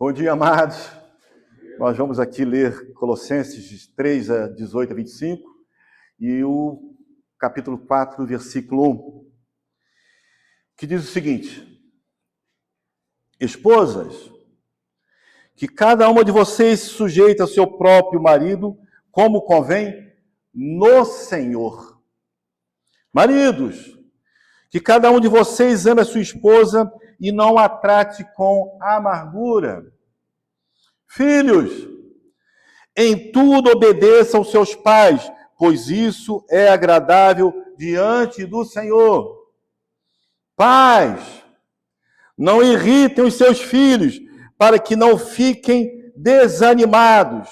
Bom dia, amados. Nós vamos aqui ler Colossenses 3, 18 a 25 e o capítulo 4, versículo 1, que diz o seguinte: Esposas, que cada uma de vocês se sujeite ao seu próprio marido, como convém no Senhor. Maridos, que cada um de vocês ame a sua esposa e não a trate com amargura. Filhos, em tudo obedeçam aos seus pais, pois isso é agradável diante do Senhor. Pais, não irritem os seus filhos, para que não fiquem desanimados.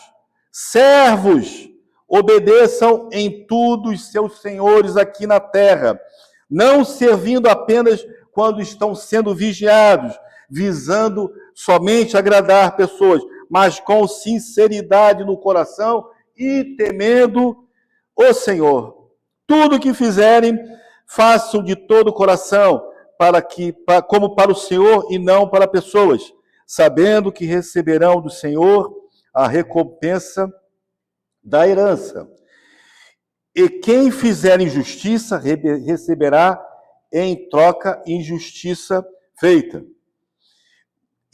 Servos, obedeçam em tudo os seus senhores aqui na terra, não servindo apenas quando estão sendo vigiados, visando somente agradar pessoas, mas com sinceridade no coração e temendo o Senhor. Tudo o que fizerem, façam de todo o coração, como para o Senhor e não para pessoas, sabendo que receberão do Senhor a recompensa da herança. E quem fizer injustiça, receberá em troca injustiça feita.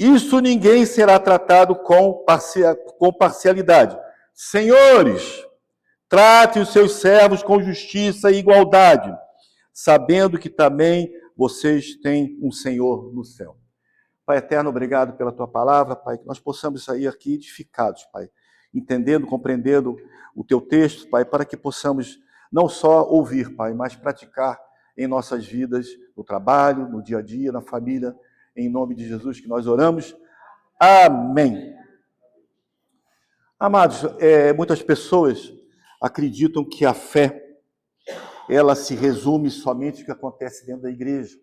Isso ninguém será tratado com parcialidade. Senhores, tratem os seus servos com justiça e igualdade, sabendo que também vocês têm um Senhor no céu. Pai eterno, obrigado pela tua palavra, Pai, que nós possamos sair aqui edificados, Pai, entendendo, compreendendo o teu texto, Pai, para que possamos não só ouvir, Pai, mas praticar em nossas vidas, no trabalho, no dia a dia, na família, em nome de Jesus que nós oramos. Amém. Amados, muitas pessoas acreditam que a fé, ela se resume somente ao que acontece dentro da igreja.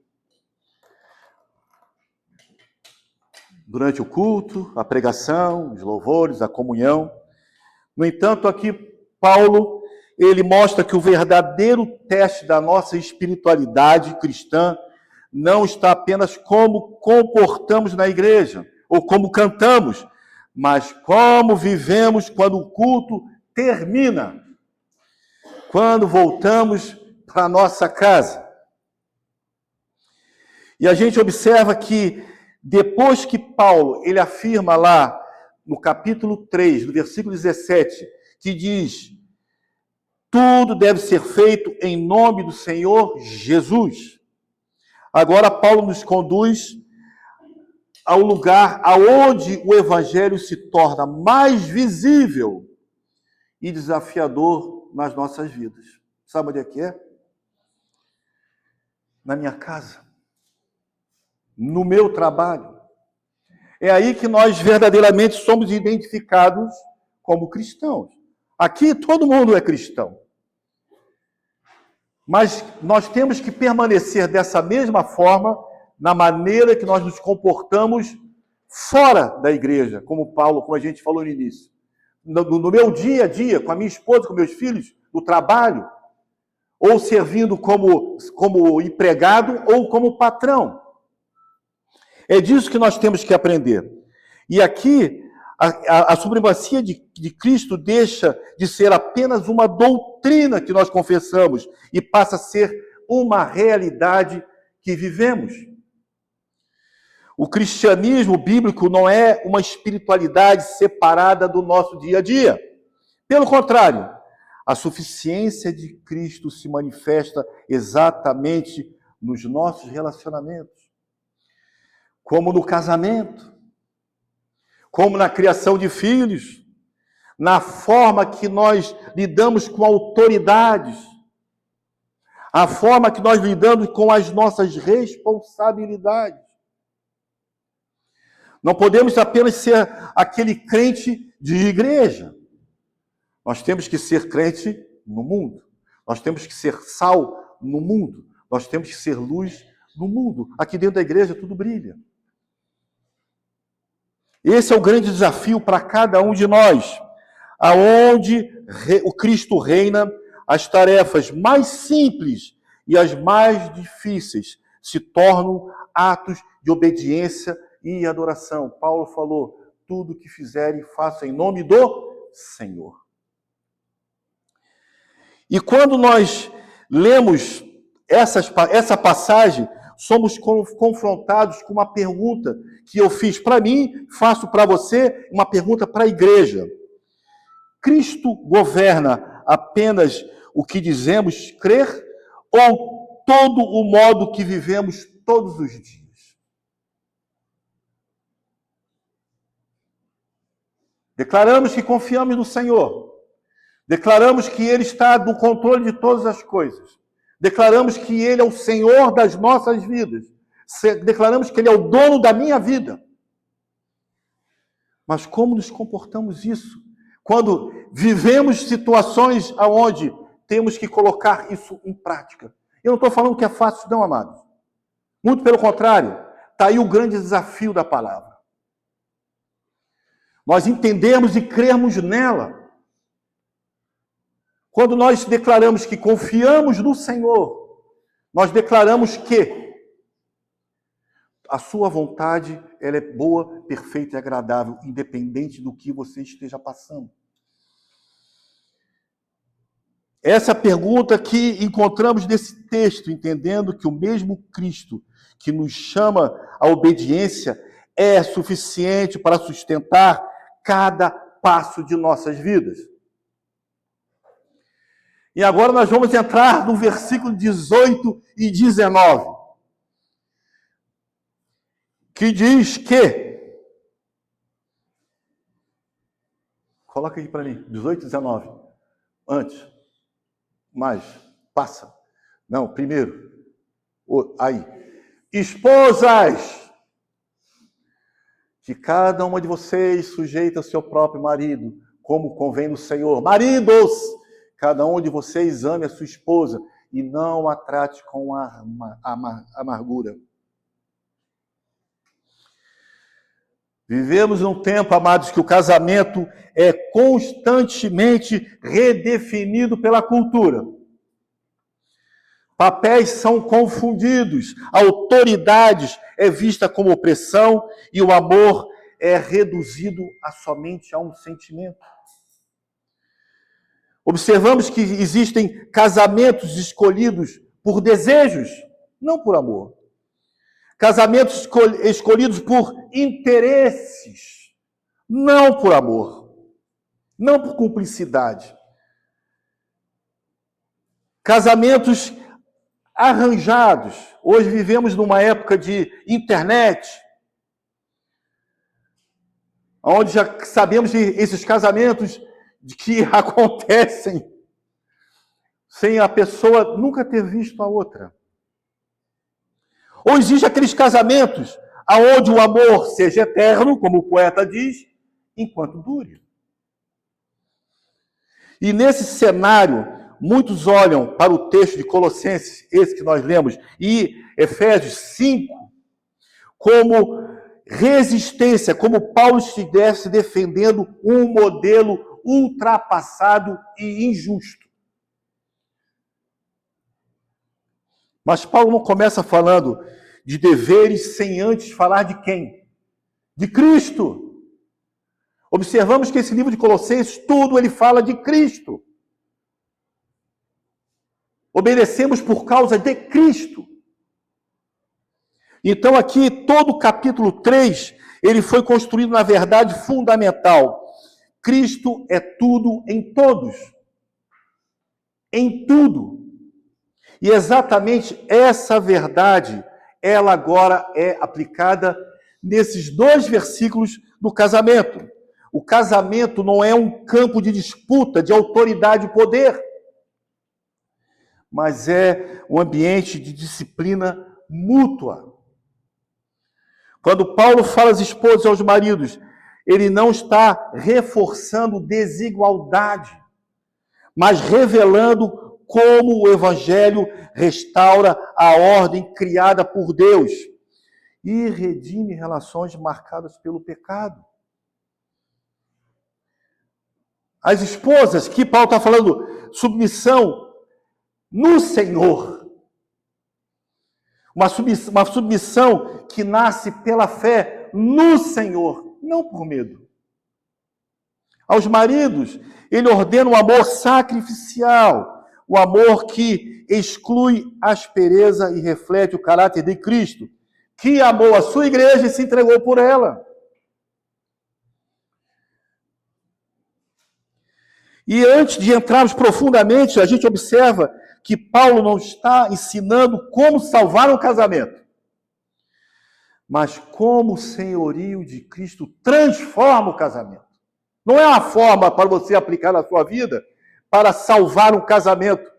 Durante o culto, a pregação, os louvores, a comunhão. No entanto, aqui Paulo, ele mostra que o verdadeiro teste da nossa espiritualidade cristã não está apenas como comportamos na igreja, ou como cantamos, mas como vivemos quando o culto termina, quando voltamos para a nossa casa. E a gente observa que depois que Paulo, ele afirma lá no capítulo 3, no versículo 17, que diz: tudo deve ser feito em nome do Senhor Jesus. Agora Paulo nos conduz ao lugar aonde o evangelho se torna mais visível e desafiador nas nossas vidas. Sabe onde é que é? Na minha casa. No meu trabalho. É aí que nós verdadeiramente somos identificados como cristãos. Aqui todo mundo é cristão. Mas nós temos que permanecer dessa mesma forma na maneira que nós nos comportamos fora da igreja, como Paulo, como a gente falou no início. No meu dia a dia, com a minha esposa, com meus filhos, no trabalho, ou servindo como empregado ou como patrão. É disso que nós temos que aprender. E aqui, a supremacia de Cristo deixa de ser apenas uma doutrina que nós confessamos e passa a ser uma realidade que vivemos. O cristianismo bíblico não é uma espiritualidade separada do nosso dia a dia. Pelo contrário, a suficiência de Cristo se manifesta exatamente nos nossos relacionamentos. Como no casamento, como na criação de filhos, na forma que nós lidamos com autoridades, a forma que nós lidamos com as nossas responsabilidades. Não podemos apenas ser aquele crente de igreja. Nós temos que ser crente no mundo. Nós temos que ser sal no mundo. Nós temos que ser luz no mundo. Aqui dentro da igreja tudo brilha. Esse é o grande desafio para cada um de nós. Aonde o Cristo reina, as tarefas mais simples e as mais difíceis se tornam atos de obediência e adoração. Paulo falou, tudo que fizerem, façam em nome do Senhor. E quando nós lemos essa passagem, somos confrontados com uma pergunta que eu fiz para mim, faço para você, uma pergunta para a igreja. Cristo governa apenas o que dizemos crer ou todo o modo que vivemos todos os dias? Declaramos que confiamos no Senhor. Declaramos que Ele está no controle de todas as coisas. Declaramos que Ele é o Senhor das nossas vidas. Declaramos que Ele é o dono da minha vida. Mas como nos comportamos isso? Quando vivemos situações onde temos que colocar isso em prática. Eu não estou falando que é fácil, não, amados. Muito pelo contrário, está aí o grande desafio da palavra. Nós entendermos e crermos nela. Quando nós declaramos que confiamos no Senhor, nós declaramos que a sua vontade ela é boa, perfeita e agradável, independente do que você esteja passando. Essa pergunta que encontramos nesse texto, entendendo que o mesmo Cristo que nos chama à obediência é suficiente para sustentar cada passo de nossas vidas. E agora nós vamos entrar no versículo 18 e 19, que diz que... Coloca aqui para mim, 18 e 19. Antes. Mais. Passa. Não, primeiro. Aí. Esposas, que cada uma de vocês sujeita ao seu próprio marido, como convém no Senhor. Maridos, cada um de vocês ame a sua esposa e não a trate com amargura. Vivemos num tempo, amados, que o casamento é constantemente redefinido pela cultura. Papéis são confundidos, a autoridade é vista como opressão e o amor é reduzido somente a um sentimento. Observamos que existem casamentos escolhidos por desejos, não por amor. Casamentos escolhidos por interesses, não por amor, não por cumplicidade. Casamentos arranjados. Hoje vivemos numa época de internet, onde já sabemos que esses casamentos que acontecem sem a pessoa nunca ter visto a outra. Ou existem aqueles casamentos onde o amor seja eterno, como o poeta diz, enquanto dure. E nesse cenário, muitos olham para o texto de Colossenses, esse que nós lemos, e Efésios 5, como resistência, como Paulo estivesse defendendo um modelo ultrapassado e injusto. Mas Paulo não começa falando de deveres sem antes falar de quem? De Cristo. Observamos que esse livro de Colossenses, tudo ele fala de Cristo. Obedecemos por causa de Cristo. Então aqui, todo o capítulo 3, ele foi construído na verdade fundamental. Cristo é tudo em todos. Em tudo. E exatamente essa verdade, ela agora é aplicada nesses 2 versículos do casamento. O casamento não é um campo de disputa, de autoridade e poder, mas é um ambiente de disciplina mútua. Quando Paulo fala às esposas e aos maridos, ele não está reforçando desigualdade, mas revelando como o Evangelho restaura a ordem criada por Deus e redime relações marcadas pelo pecado. As esposas, que Paulo está falando, submissão no Senhor. Uma submissão que nasce pela fé no Senhor, não por medo. Aos maridos, ele ordena o amor sacrificial, o amor que exclui aspereza e reflete o caráter de Cristo, que amou a sua igreja e se entregou por ela. E antes de entrarmos profundamente, a gente observa que Paulo não está ensinando como salvar um casamento, mas como o senhorio de Cristo transforma o casamento. Não é uma forma para você aplicar na sua vida para salvar um casamento.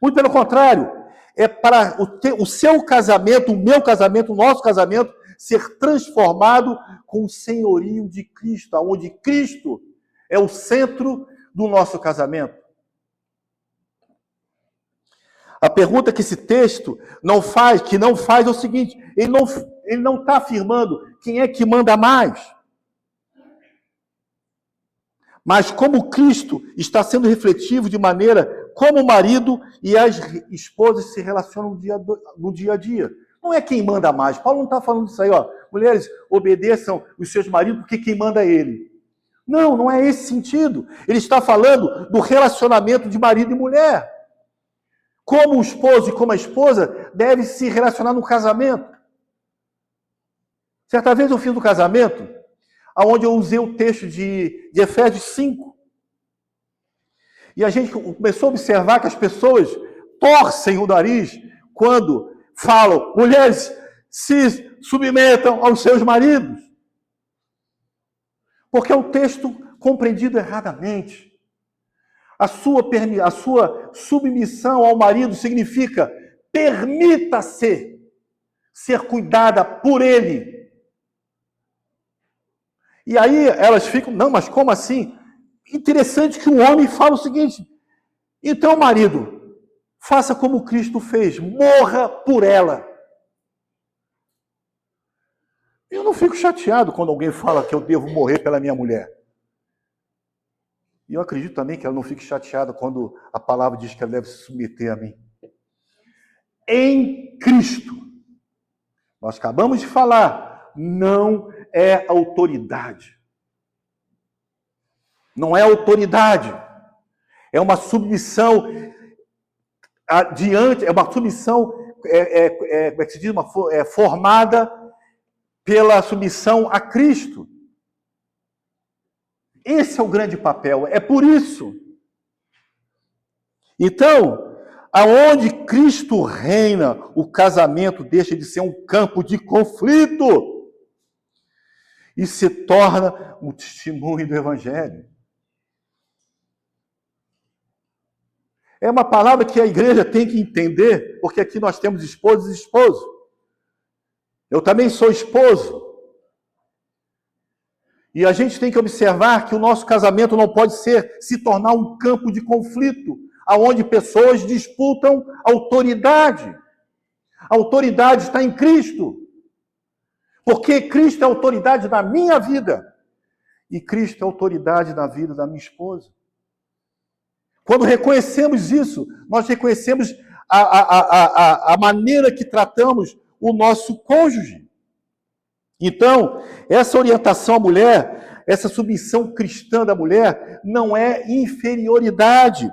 Muito pelo contrário, é para o seu casamento, o meu casamento, o nosso casamento, ser transformado com o senhorio de Cristo, onde Cristo é o centro do nosso casamento. A pergunta que esse texto não faz é o seguinte: ele não está afirmando quem é que manda mais. Mas como Cristo está sendo refletivo de maneira como o marido e as esposas se relacionam no dia a dia. Não é quem manda mais. Paulo não está falando disso aí, ó. Mulheres, obedeçam os seus maridos porque quem manda é ele. Não, não é esse sentido. Ele está falando do relacionamento de marido e mulher. Como o esposo e como a esposa devem se relacionar no casamento. Certa vez eu fiz um casamento onde eu usei o texto de Efésios 5. E a gente começou a observar que as pessoas torcem o nariz quando falam: mulheres, se submetam aos seus maridos. Porque é um texto compreendido erradamente. A sua submissão ao marido significa: permita-se ser cuidada por ele. E aí elas ficam: não, mas como assim? Interessante que o homem fala o seguinte: então, marido, faça como Cristo fez, morra por ela. Eu não fico chateado quando alguém fala que eu devo morrer pela minha mulher. E eu acredito também que ela não fique chateada quando a palavra diz que ela deve se submeter a mim. Em Cristo, nós acabamos de falar, não é autoridade. Não é autoridade. É uma submissão adiante, é uma submissão, como é que se diz? Formada pela submissão a Cristo. Esse é o grande papel, é por isso. Então, aonde Cristo reina, o casamento deixa de ser um campo de conflito e se torna um testemunho do Evangelho. É uma palavra que a igreja tem que entender, porque aqui nós temos esposas e esposos. Eu também sou esposo. E a gente tem que observar que o nosso casamento não pode se tornar um campo de conflito, onde pessoas disputam autoridade. A autoridade está em Cristo. Porque Cristo é autoridade na minha vida. E Cristo é autoridade na vida da minha esposa. Quando reconhecemos isso, nós reconhecemos a maneira que tratamos o nosso cônjuge. Então, essa orientação à mulher, essa submissão cristã da mulher, não é inferioridade,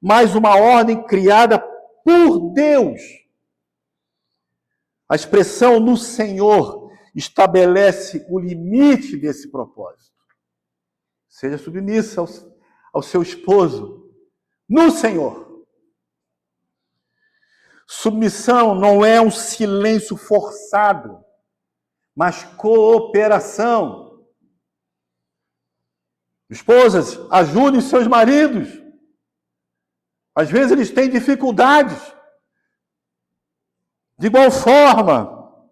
mas uma ordem criada por Deus. A expressão no Senhor estabelece o limite desse propósito. Seja submissa ao seu esposo no Senhor. Submissão não é um silêncio forçado, mas cooperação. Esposas, ajudem seus maridos. Às vezes eles têm dificuldades. De igual forma,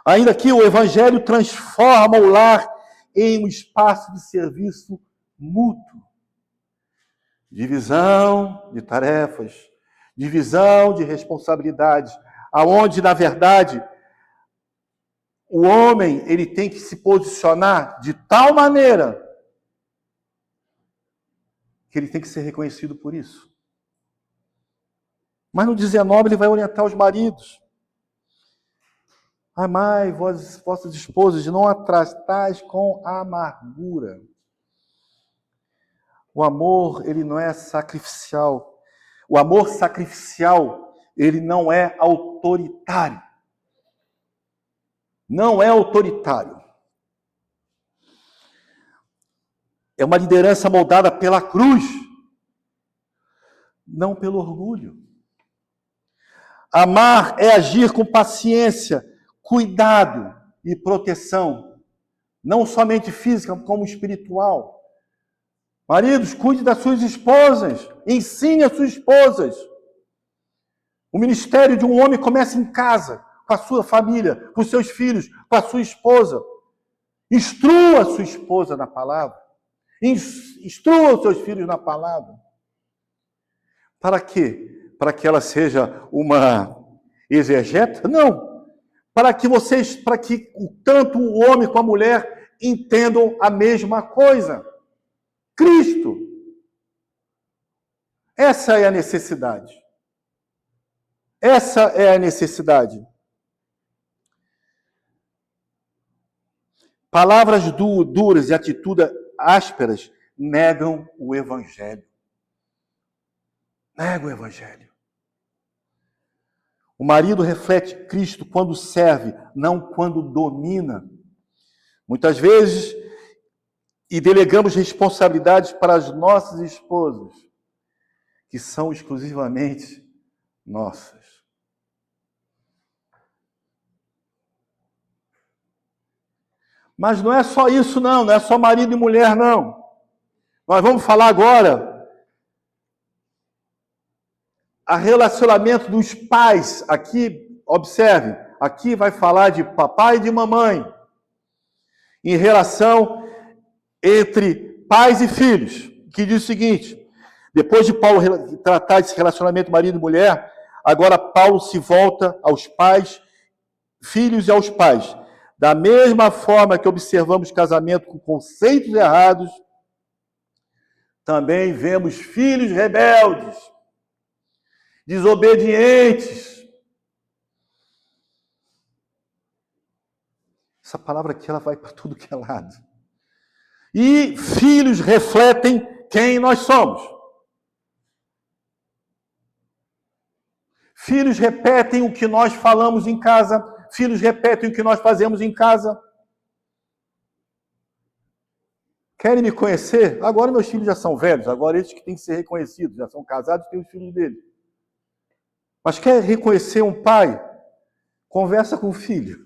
ainda que o Evangelho transforma o lar em um espaço de serviço mútuo. Divisão de tarefas, divisão de responsabilidades, aonde, na verdade, o homem ele tem que se posicionar de tal maneira que ele tem que ser reconhecido por isso. Mas no 19 ele vai orientar os maridos. Amai vossas esposas, não as tratais com amargura. O amor, ele não é sacrificial. O amor sacrificial, ele não é autoritário. Não é autoritário. É uma liderança moldada pela cruz, não pelo orgulho. Amar é agir com paciência, cuidado e proteção, não somente física, como espiritual. Maridos, cuide das suas esposas, ensine as suas esposas. O ministério de um homem começa em casa, com a sua família, com os seus filhos, com a sua esposa. Instrua a sua esposa na palavra. Instrua os seus filhos na palavra. Para quê? Para que ela seja uma exegeta? Não. Para que tanto o homem como a mulher entendam a mesma coisa. Cristo. Essa é a necessidade. Essa é a necessidade. Palavras duras e atitudes ásperas negam o Evangelho. Nega o Evangelho. O marido reflete Cristo quando serve, não quando domina. Muitas vezes, e delegamos responsabilidades para as nossas esposas, que são exclusivamente nossas. Mas não é só isso, não é só marido e mulher, não. Nós vamos falar agora a relacionamento dos pais. Aqui, observe, aqui vai falar de papai e de mamãe, em relação entre pais e filhos, que diz o seguinte: depois de Paulo tratar desse relacionamento marido e mulher, agora Paulo se volta aos pais, filhos e aos pais. Da mesma forma que observamos casamento com conceitos errados, também vemos filhos rebeldes, desobedientes. Essa palavra aqui, ela vai para tudo que é lado. E filhos refletem quem nós somos. Filhos repetem o que nós falamos em casa. Filhos repetem o que nós fazemos em casa. Querem me conhecer? Agora meus filhos já são velhos. Agora eles que têm que ser reconhecidos. Já são casados e têm os filhos deles. Mas quer reconhecer um pai? Conversa com o filho.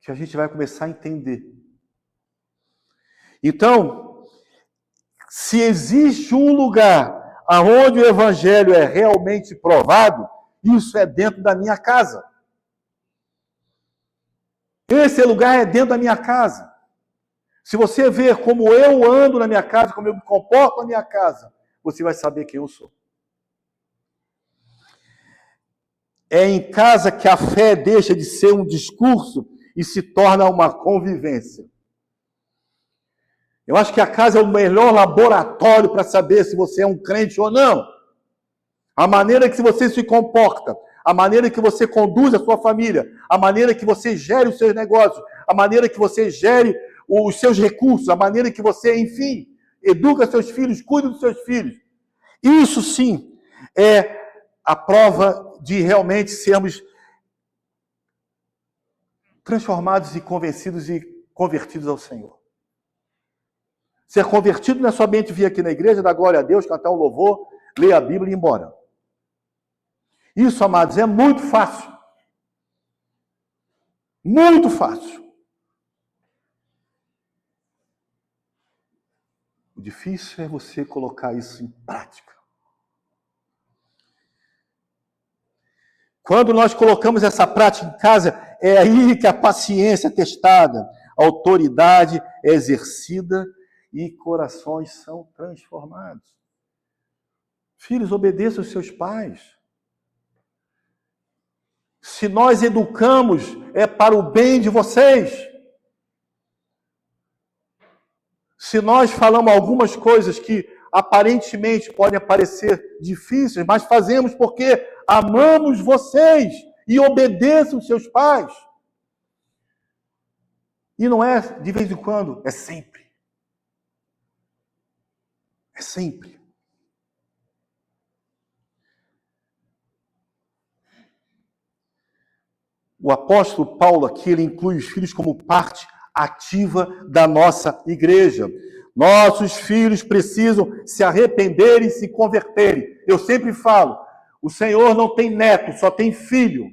Que a gente vai começar a entender. Então, se existe um lugar onde o evangelho é realmente provado, isso é dentro da minha casa. Esse lugar é dentro da minha casa. Se você ver como eu ando na minha casa, como eu me comporto na minha casa, você vai saber quem eu sou. É em casa que a fé deixa de ser um discurso e se torna uma convivência. Eu acho que a casa é o melhor laboratório para saber se você é um crente ou não. A maneira que você se comporta, a maneira que você conduz a sua família, a maneira que você gere os seus negócios, a maneira que você gere os seus recursos, a maneira que você, enfim, educa seus filhos, cuida dos seus filhos. Isso sim é a prova de realmente sermos transformados e convencidos e convertidos ao Senhor. Ser convertido não é somente vir aqui na igreja, dar glória a Deus, cantar um louvor, ler a Bíblia e ir embora. Isso, amados, é muito fácil. Muito fácil. O difícil é você colocar isso em prática. Quando nós colocamos essa prática em casa, é aí que a paciência é testada, a autoridade é exercida e corações são transformados. Filhos, obedeçam aos seus pais. Se nós educamos, é para o bem de vocês. Se nós falamos algumas coisas que aparentemente podem parecer difíceis, mas fazemos porque amamos vocês e obedeçam os seus pais. E não é de vez em quando, é sempre. É sempre. O apóstolo Paulo aqui, ele inclui os filhos como parte ativa da nossa igreja. Nossos filhos precisam se arrependerem e se converterem. Eu sempre falo, o Senhor não tem neto, só tem filho.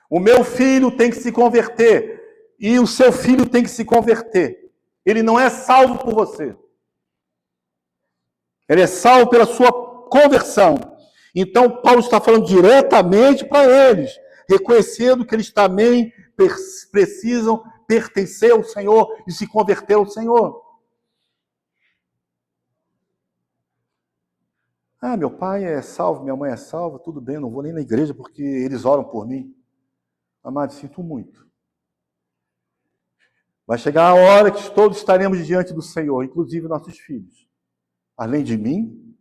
O meu filho tem que se converter e o seu filho tem que se converter. Ele não é salvo por você. Ele é salvo pela sua conversão. Então, Paulo está falando diretamente para eles, reconhecendo que eles também precisam pertencer ao Senhor e se converter ao Senhor. Ah, meu pai é salvo, minha mãe é salva, tudo bem, não vou nem na igreja porque eles oram por mim. Amado, sinto muito. Vai chegar a hora que todos estaremos diante do Senhor, inclusive nossos filhos. Além de mim,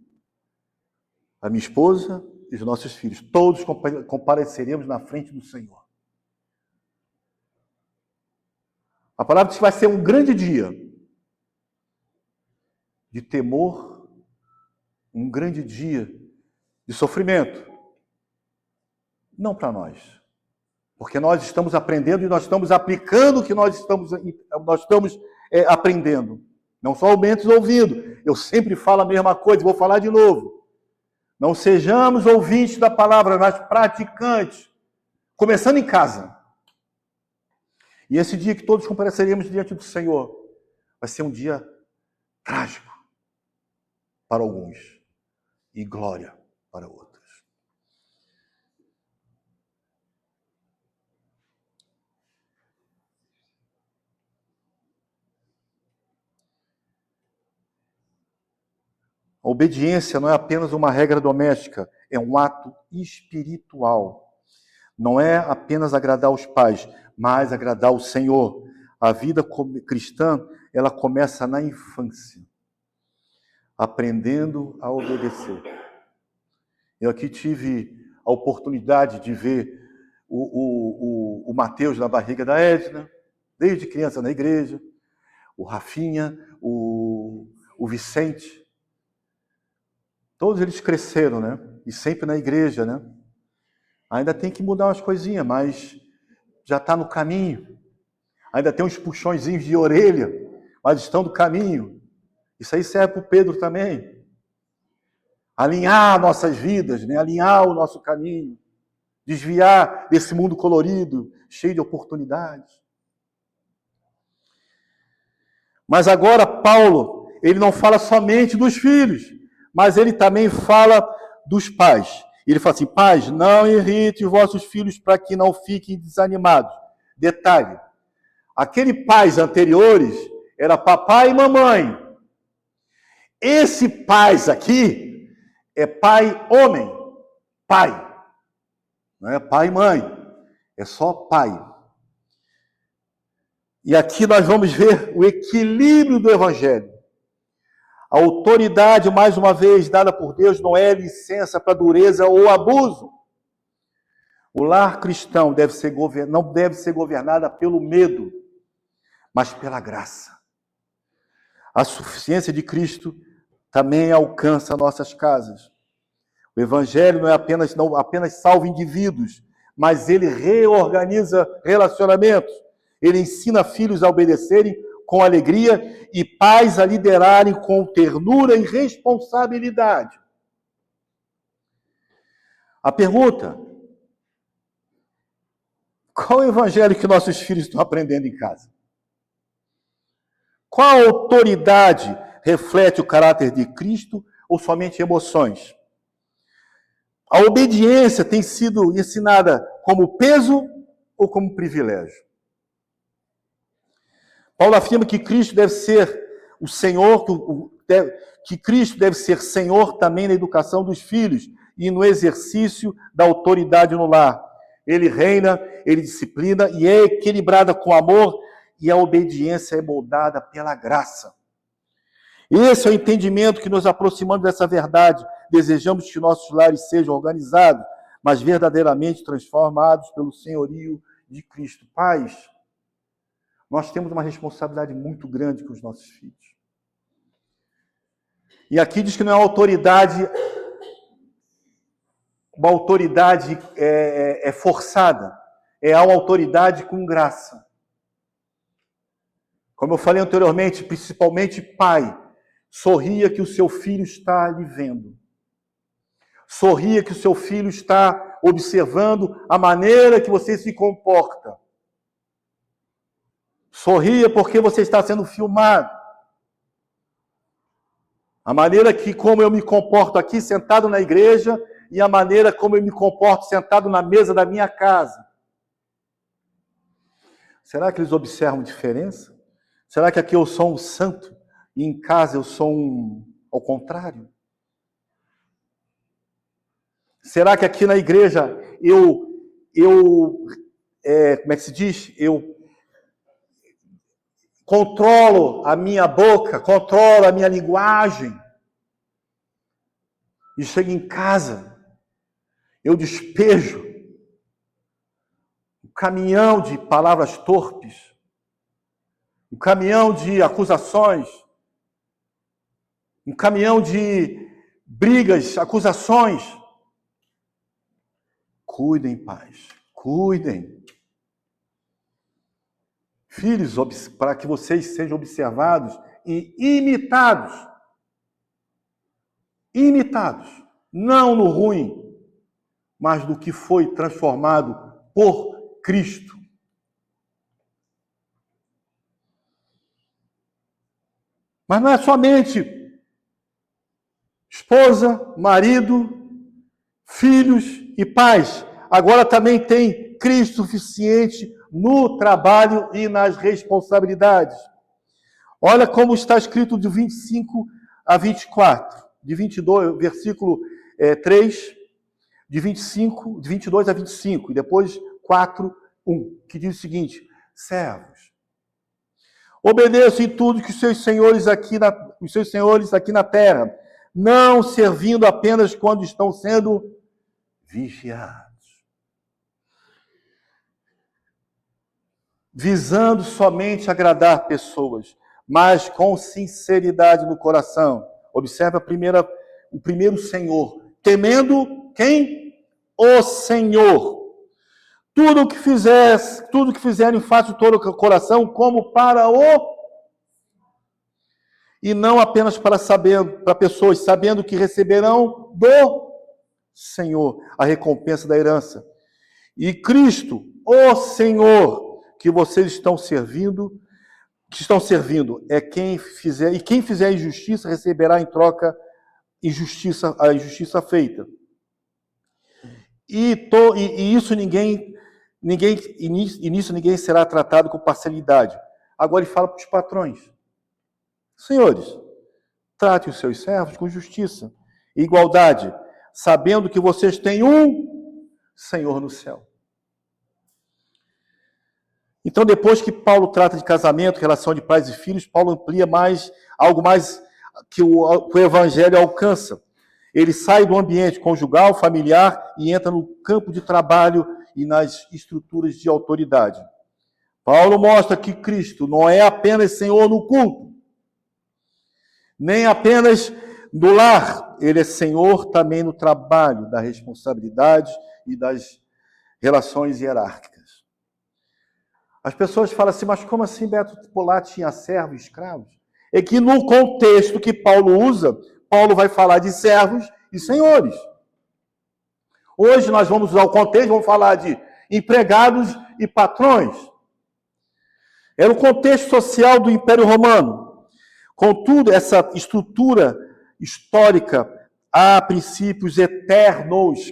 a minha esposa e os nossos filhos. Todos compareceremos na frente do Senhor. A palavra diz que vai ser um grande dia de temor, um grande dia de sofrimento. Não para nós. Porque nós estamos aprendendo e nós estamos aplicando o que nós estamos aprendendo. Não só aumentos ouvindo. Eu sempre falo a mesma coisa, vou falar de novo. Não sejamos ouvintes da palavra, mas praticantes. Começando em casa. E esse dia que todos compareceremos diante do Senhor vai ser um dia trágico para alguns e glória para outros. A obediência não é apenas uma regra doméstica, é um ato espiritual. Não é apenas agradar os pais, mas agradar o Senhor. A vida cristã, ela começa na infância, aprendendo a obedecer. Eu aqui tive a oportunidade de ver o Mateus na barriga da Edna, desde criança na igreja, o Rafinha, o Vicente. Todos eles cresceram, né? E sempre na igreja, né? Ainda tem que mudar umas coisinhas, mas já está no caminho. Ainda tem uns puxõezinhos de orelha, mas estão no caminho. Isso aí serve para o Pedro também. Alinhar nossas vidas, né? Alinhar o nosso caminho. Desviar desse mundo colorido, cheio de oportunidades. Mas agora Paulo, ele não fala somente dos filhos, mas ele também fala dos pais. Ele fala assim, pais, não irrite os vossos filhos para que não fiquem desanimados. Detalhe, aqueles pais anteriores era papai e mamãe. Esse pais aqui é pai homem, pai. Não é pai e mãe, é só pai. E aqui nós vamos ver o equilíbrio do evangelho. A autoridade, mais uma vez, dada por Deus, não é licença para dureza ou abuso. O lar cristão não deve ser governada pelo medo, mas pela graça. A suficiência de Cristo também alcança nossas casas. O Evangelho não apenas salva indivíduos, mas ele reorganiza relacionamentos. Ele ensina filhos a obedecerem com alegria e pais a liderarem com ternura e responsabilidade. A pergunta: qual é o evangelho que nossos filhos estão aprendendo em casa? Qual autoridade reflete o caráter de Cristo ou somente emoções? A obediência tem sido ensinada como peso ou como privilégio? Paulo afirma que Cristo deve ser o Senhor, que Cristo deve ser Senhor também na educação dos filhos e no exercício da autoridade no lar. Ele reina, ele disciplina e é equilibrada com amor e a obediência é moldada pela graça. Esse é o entendimento que nos aproximamos dessa verdade. Desejamos que nossos lares sejam organizados, mas verdadeiramente transformados pelo senhorio de Cristo. Pais, nós temos uma responsabilidade muito grande com os nossos filhos. E aqui diz que não é uma autoridade forçada, é uma autoridade com graça. Como eu falei anteriormente, principalmente pai, sorria que o seu filho está lhe vendo. Sorria que o seu filho está observando a maneira que você se comporta. Sorria porque você está sendo filmado. A maneira que como eu me comporto aqui sentado na igreja e a maneira como eu me comporto sentado na mesa da minha casa. Será que eles observam diferença? Será que aqui eu sou um santo e em casa eu sou ao contrário? Será que aqui na igreja como é que se diz? Eu controlo a minha boca, controlo a minha linguagem. E chego em casa, eu despejo um caminhão de palavras torpes, um caminhão de acusações, um caminhão de brigas, acusações. Cuidem, pais, cuidem. Filhos, para que vocês sejam observados e imitados. Imitados, não no ruim, mas no que foi transformado por Cristo. Mas não é somente esposa, marido, filhos e pais. Agora também tem Cristo suficiente no trabalho e nas responsabilidades. Olha como está escrito de 25 a 24, de 22, versículo 3, de 22 a 25, e depois 4, 1, que diz o seguinte: servos, obedeçam em tudo que os seus senhores aqui na terra, não servindo apenas quando estão sendo vigiados, visando somente agradar pessoas, mas com sinceridade no coração. Observe o primeiro Senhor, temendo quem? O Senhor. Tudo que fizerem, façam todo o coração, como para o... E não apenas para pessoas, sabendo que receberão do Senhor a recompensa da herança. E Cristo, o Senhor, que vocês estão servindo, é quem fizer injustiça receberá em troca a injustiça feita. E isso nisso ninguém será tratado com parcialidade. Agora ele fala para os patrões: senhores, tratem os seus servos com justiça e igualdade, sabendo que vocês têm um Senhor no céu. Então, depois que Paulo trata de casamento, relação de pais e filhos, Paulo amplia algo mais que o evangelho alcança. Ele sai do ambiente conjugal, familiar e entra no campo de trabalho e nas estruturas de autoridade. Paulo mostra que Cristo não é apenas Senhor no culto, nem apenas no lar. Ele é Senhor também no trabalho, da responsabilidade e das relações hierárquicas. As pessoas falam assim: mas como assim Beto Polar tinha servos e escravos? É que no contexto que Paulo usa, Paulo vai falar de servos e senhores. Hoje nós vamos usar o contexto, vamos falar de empregados e patrões. Era o contexto social do Império Romano. Contudo, essa estrutura histórica, há princípios eternos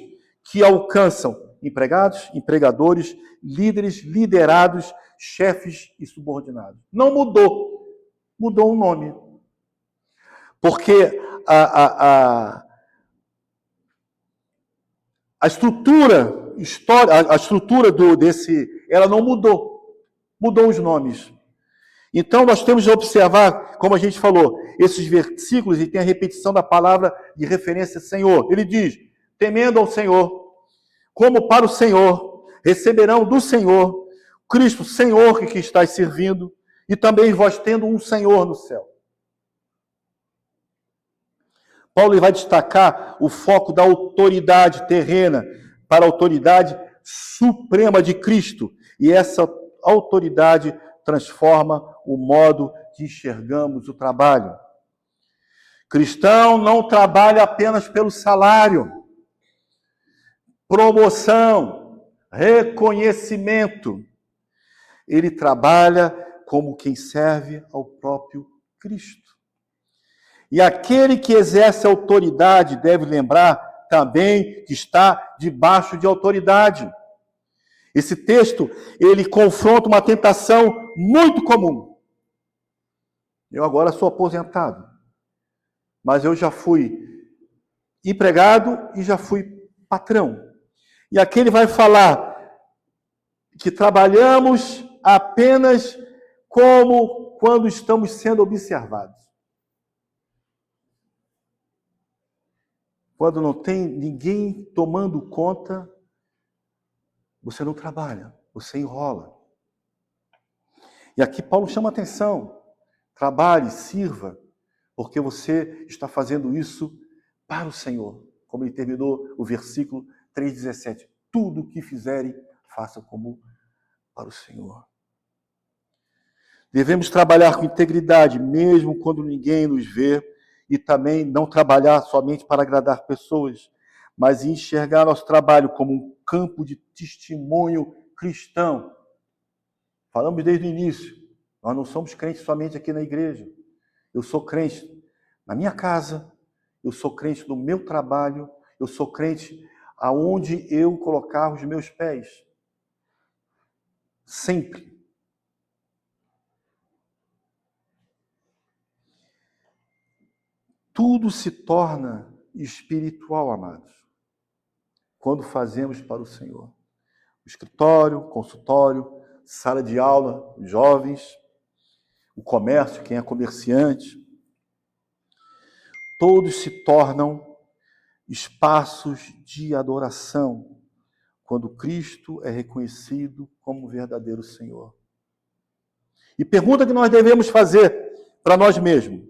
que alcançam empregados, empregadores, líderes, liderados, chefes e subordinados. Não mudou. Mudou o nome. Porque a estrutura histórica, a estrutura ela não mudou. Mudou os nomes. Então, nós temos de observar, como a gente falou, esses versículos, e tem a repetição da palavra de referência Senhor. Ele diz: temendo ao Senhor, como para o Senhor, receberão do Senhor, Cristo, Senhor que estás servindo, e também vós tendo um Senhor no céu. Paulo ele vai destacar o foco da autoridade terrena para a autoridade suprema de Cristo. E essa autoridade transforma o modo que enxergamos o trabalho. Cristão não trabalha apenas pelo salário, promoção, reconhecimento. Ele trabalha como quem serve ao próprio Cristo. E aquele que exerce autoridade deve lembrar também que está debaixo de autoridade. Esse texto, ele confronta uma tentação muito comum. Eu agora sou aposentado, mas eu já fui empregado e já fui patrão. E aqui ele vai falar que trabalhamos apenas como quando estamos sendo observados. Quando não tem ninguém tomando conta, você não trabalha, você enrola. E aqui Paulo chama atenção. Trabalhe, sirva, porque você está fazendo isso para o Senhor. Como ele terminou o versículo 3,17. Tudo o que fizerem, façam como para o Senhor. Devemos trabalhar com integridade, mesmo quando ninguém nos vê, e também não trabalhar somente para agradar pessoas, mas enxergar nosso trabalho como um campo de testemunho cristão. Falamos desde o início, nós não somos crentes somente aqui na igreja. Eu sou crente na minha casa, eu sou crente no meu trabalho, eu sou crente aonde eu colocar os meus pés. Sempre. Tudo se torna espiritual, amados, quando fazemos para o Senhor. O escritório, consultório, sala de aula, jovens, o comércio, quem é comerciante, todos se tornam espaços de adoração, quando Cristo é reconhecido como verdadeiro Senhor. E pergunta que nós devemos fazer para nós mesmos: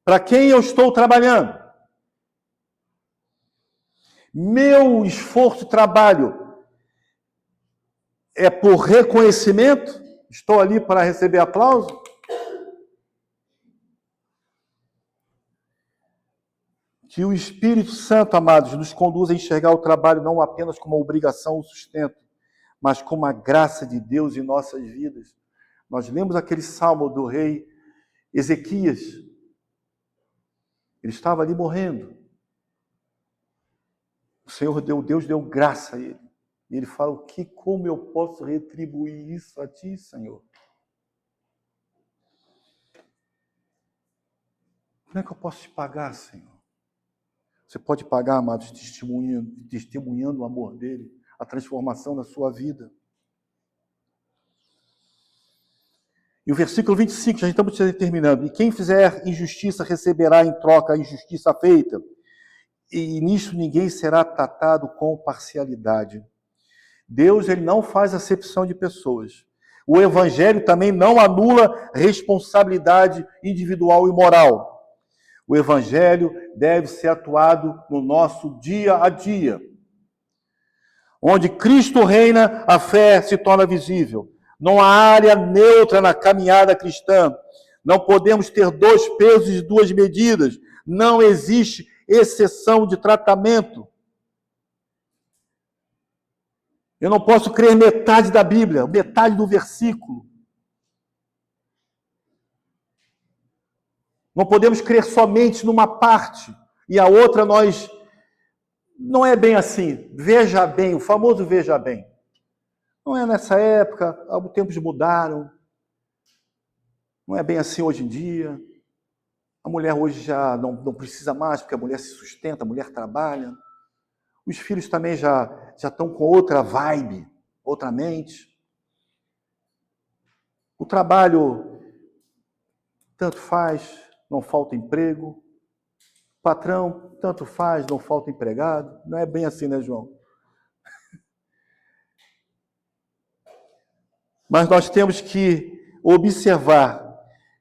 para quem eu estou trabalhando? Meu esforço, trabalho, é por reconhecimento? Estou ali para receber aplauso? Que o Espírito Santo, amados, nos conduza a enxergar o trabalho não apenas como uma obrigação ou sustento, mas como a graça de Deus em nossas vidas. Nós lemos aquele salmo do rei Ezequias. Ele estava ali morrendo. O Senhor Deus deu graça a ele. E ele fala: como eu posso retribuir isso a ti, Senhor? Como é que eu posso te pagar, Senhor? Você pode pagar, amados, testemunhando o amor dele, a transformação da sua vida. E o versículo 25, já estamos terminando. E quem fizer injustiça receberá em troca a injustiça feita. E nisso ninguém será tratado com parcialidade. Deus, ele não faz acepção de pessoas. O Evangelho também não anula responsabilidade individual e moral. O Evangelho deve ser atuado no nosso dia a dia. Onde Cristo reina, a fé se torna visível. Não há área neutra na caminhada cristã. Não podemos ter dois pesos e duas medidas. Não existe exceção de tratamento. Eu não posso crer metade da Bíblia, metade do versículo. Não podemos crer somente numa parte e a outra nós... Não é bem assim. Veja bem, o famoso veja bem. Não é nessa época, os tempos mudaram. Não é bem assim hoje em dia. A mulher hoje já não precisa mais, porque a mulher se sustenta, a mulher trabalha. Os filhos também já estão com outra vibe, outra mente. O trabalho, tanto faz, não falta emprego. Patrão, tanto faz, não falta empregado. Não é bem assim, né, João? Mas nós temos que observar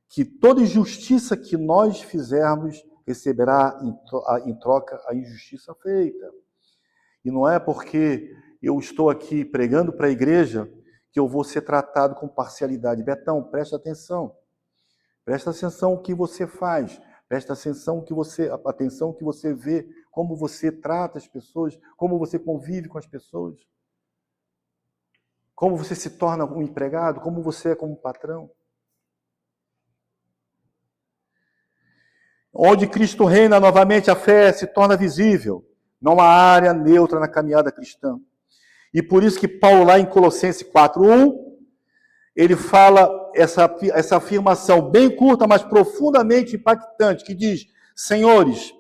que toda injustiça que nós fizermos receberá em troca a injustiça feita. E não é porque eu estou aqui pregando para a igreja que eu vou ser tratado com parcialidade. Betão, presta atenção. Presta atenção no que você faz. Presta atenção no que você vê, como você trata as pessoas, como você convive com as pessoas. Como você se torna um empregado, como você é como patrão. Onde Cristo reina, novamente a fé se torna visível. Não há área neutra na caminhada cristã. E por isso que Paulo, lá em Colossenses 4:1, ele fala essa afirmação bem curta, mas profundamente impactante, que diz: senhores,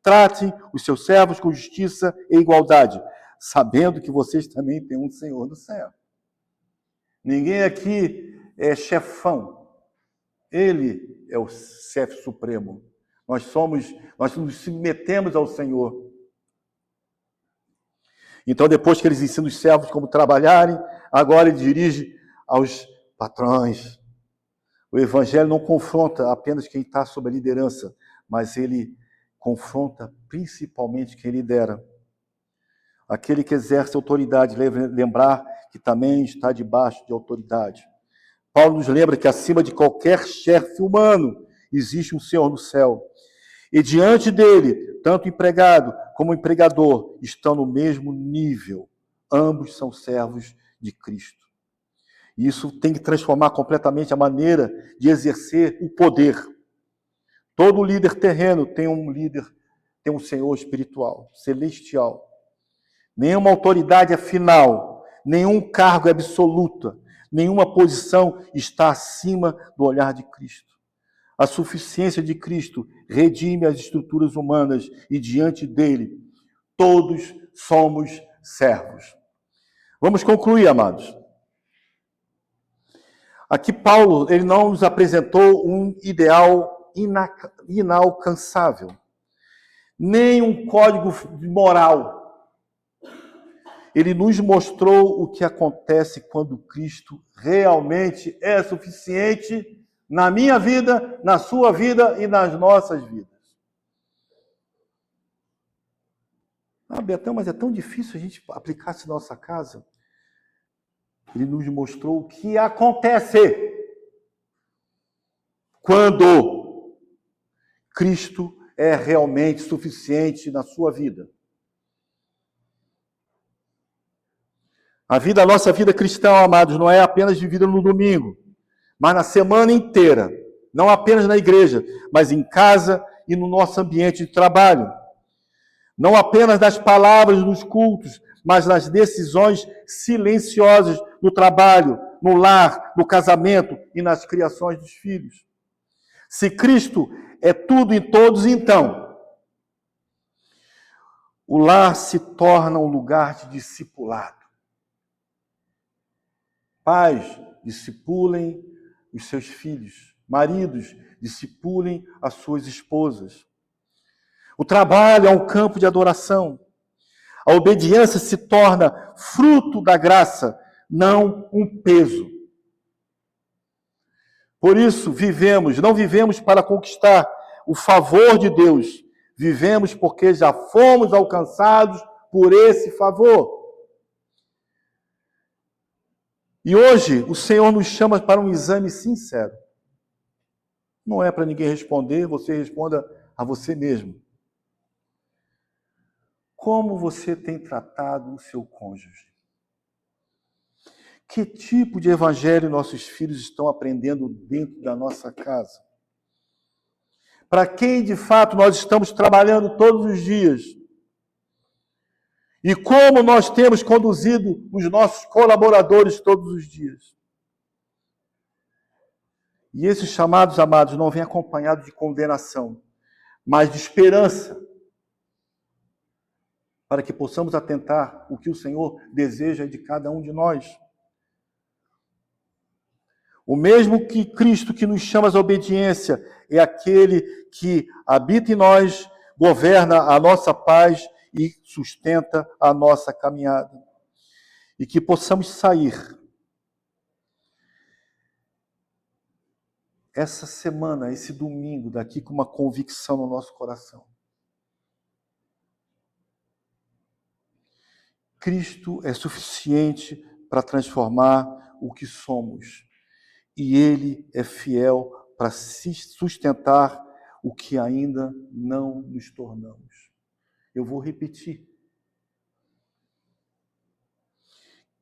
tratem os seus servos com justiça e igualdade, sabendo que vocês também têm um Senhor no céu. Ninguém aqui é chefão. Ele é o chefe supremo. Nós nos submetemos ao Senhor. Então, depois que eles ensinam os servos como trabalharem, agora ele dirige aos patrões. O Evangelho não confronta apenas quem está sob a liderança, mas ele confronta principalmente quem lidera. Aquele que exerce autoridade, lembrar que também está debaixo de autoridade. Paulo nos lembra que acima de qualquer chefe humano existe um Senhor no céu. E diante dele, tanto o empregado como o empregador estão no mesmo nível. Ambos são servos de Cristo. E isso tem que transformar completamente a maneira de exercer o poder. Todo líder terreno tem um Senhor espiritual, celestial. Nenhuma autoridade é final, nenhum cargo é absoluto, nenhuma posição está acima do olhar de Cristo. A suficiência de Cristo redime as estruturas humanas e diante dele todos somos servos. Vamos concluir, amados. Aqui Paulo, ele não nos apresentou um ideal inalcançável, nem um código moral. Ele nos mostrou o que acontece quando Cristo realmente é suficiente na minha vida, na sua vida e nas nossas vidas. Betão, mas é tão difícil a gente aplicar isso na nossa casa. Ele nos mostrou o que acontece quando Cristo é realmente suficiente na sua vida. A nossa vida cristã, amados, não é apenas vivida no domingo, mas na semana inteira. Não apenas na igreja, mas em casa e no nosso ambiente de trabalho. Não apenas nas palavras dos cultos, mas nas decisões silenciosas no trabalho, no lar, no casamento e nas criações dos filhos. Se Cristo é tudo em todos, então, o lar se torna um lugar de discipulado. Pais, discipulem os seus filhos. Maridos, discipulem as suas esposas. O trabalho é um campo de adoração. A obediência se torna fruto da graça, não um peso. Por isso, não vivemos para conquistar o favor de Deus. Vivemos porque já fomos alcançados por esse favor. E hoje, o Senhor nos chama para um exame sincero. Não é para ninguém responder, você responda a você mesmo. Como você tem tratado o seu cônjuge? Que tipo de evangelho nossos filhos estão aprendendo dentro da nossa casa? Para quem, de fato, nós estamos trabalhando todos os dias? E como nós temos conduzido os nossos colaboradores todos os dias? E esses chamados, amados, não vêm acompanhados de condenação, mas de esperança, para que possamos atentar o que o Senhor deseja de cada um de nós. O mesmo que Cristo que nos chama à obediência é aquele que habita em nós, governa a nossa paz e sustenta a nossa caminhada. E que possamos sair essa semana, esse domingo, daqui com uma convicção no nosso coração. Cristo é suficiente para transformar o que somos. E Ele é fiel para sustentar o que ainda não nos tornamos. Eu vou repetir.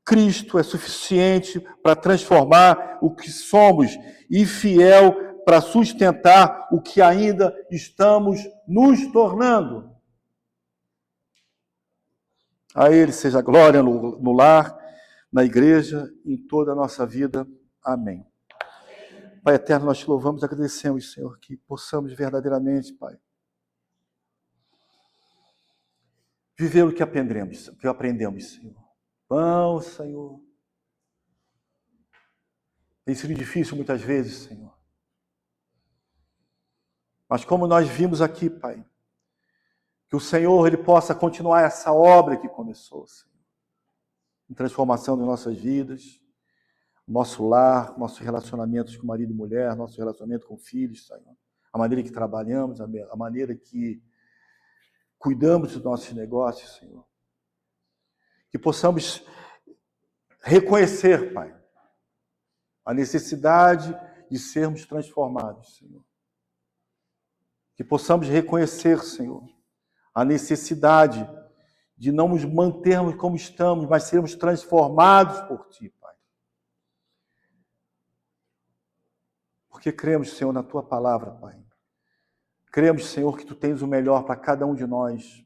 Cristo é suficiente para transformar o que somos e fiel para sustentar o que ainda estamos nos tornando. A Ele seja glória no lar, na igreja, em toda a nossa vida. Amém. Pai eterno, nós te louvamos e agradecemos, Senhor, que possamos verdadeiramente, Pai, viver o que aprendemos, Senhor. Vamos, Senhor. Tem sido difícil muitas vezes, Senhor. Mas como nós vimos aqui, Pai, que o Senhor, Ele possa continuar essa obra que começou, Senhor. Em transformação das nossas vidas, nosso lar, nossos relacionamentos com marido e mulher, nosso relacionamento com filhos, Senhor. A maneira que trabalhamos, a maneira que cuidamos dos nossos negócios, Senhor. Que possamos reconhecer, Pai, a necessidade de sermos transformados, Senhor. Que possamos reconhecer, Senhor, a necessidade de não nos mantermos como estamos, mas sermos transformados por Ti, Pai. Porque cremos, Senhor, na Tua palavra, Pai. Cremos, Senhor, que Tu tens o melhor para cada um de nós.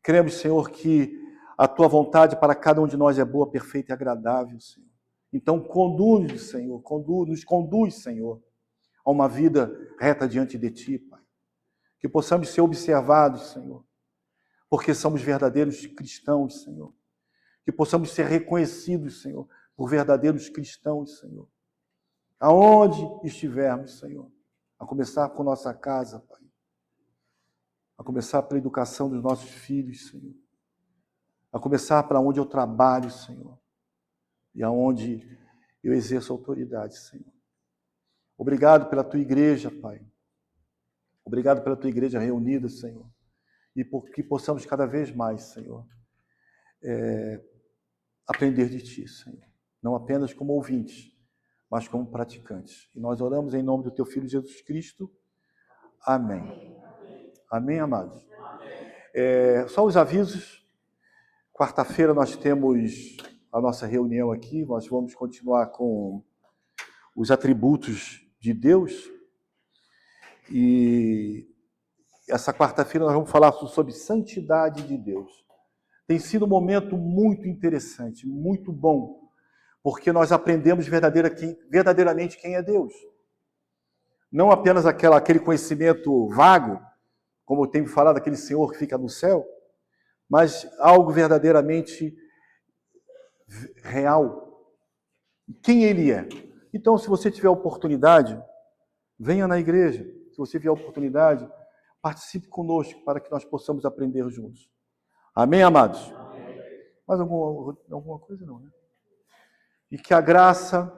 Cremos, Senhor, que a Tua vontade para cada um de nós é boa, perfeita e agradável, Senhor. Então, conduz, Senhor, nos conduz, Senhor, a uma vida reta diante de Ti, Pai. Que possamos ser observados, Senhor, porque somos verdadeiros cristãos, Senhor. Que possamos ser reconhecidos, Senhor, por verdadeiros cristãos, Senhor. Aonde estivermos, Senhor. A começar com nossa casa, Pai. A começar pela educação dos nossos filhos, Senhor. A começar para onde eu trabalho, Senhor. E aonde eu exerço autoridade, Senhor. Obrigado pela Tua igreja, Pai. Obrigado pela Tua igreja reunida, Senhor. E por que possamos cada vez mais, Senhor, aprender de Ti, Senhor. Não apenas como ouvintes, mas como praticantes. E nós oramos em nome do Teu Filho Jesus Cristo. Amém. Amém, amados? Só os avisos. Quarta-feira nós temos a nossa reunião aqui. Nós vamos continuar com os atributos de Deus. E essa quarta-feira nós vamos falar sobre santidade de Deus. Tem sido um momento muito interessante, muito bom, porque nós aprendemos verdadeiramente quem é Deus. Não apenas aquele conhecimento vago, como eu tenho falado, aquele Senhor que fica no céu, mas algo verdadeiramente real. Quem Ele é. Então, se você tiver oportunidade, venha na igreja. Se você tiver oportunidade, participe conosco para que nós possamos aprender juntos. Amém, amados? Amém. Mais alguma coisa? Não, né? E que a graça...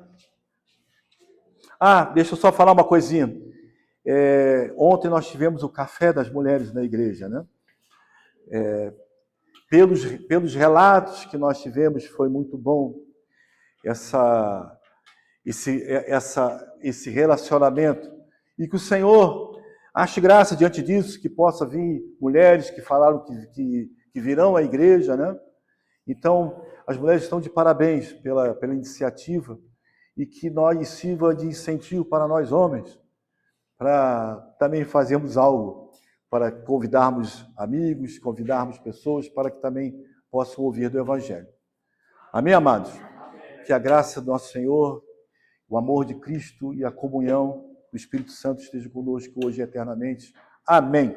deixa eu só falar uma coisinha. Ontem nós tivemos o café das mulheres na igreja, né? Pelos relatos que nós tivemos, foi muito bom esse relacionamento. E que o Senhor ache graça diante disso, que possa vir mulheres que falaram que virão à igreja, né? Então, as mulheres estão de parabéns pela iniciativa e que nós sirva de incentivo para nós homens, para também fazermos algo, para convidarmos amigos, convidarmos pessoas para que também possam ouvir do Evangelho. Amém, amados? Que a graça do nosso Senhor, o amor de Cristo e a comunhão do Espírito Santo esteja conosco hoje e eternamente. Amém.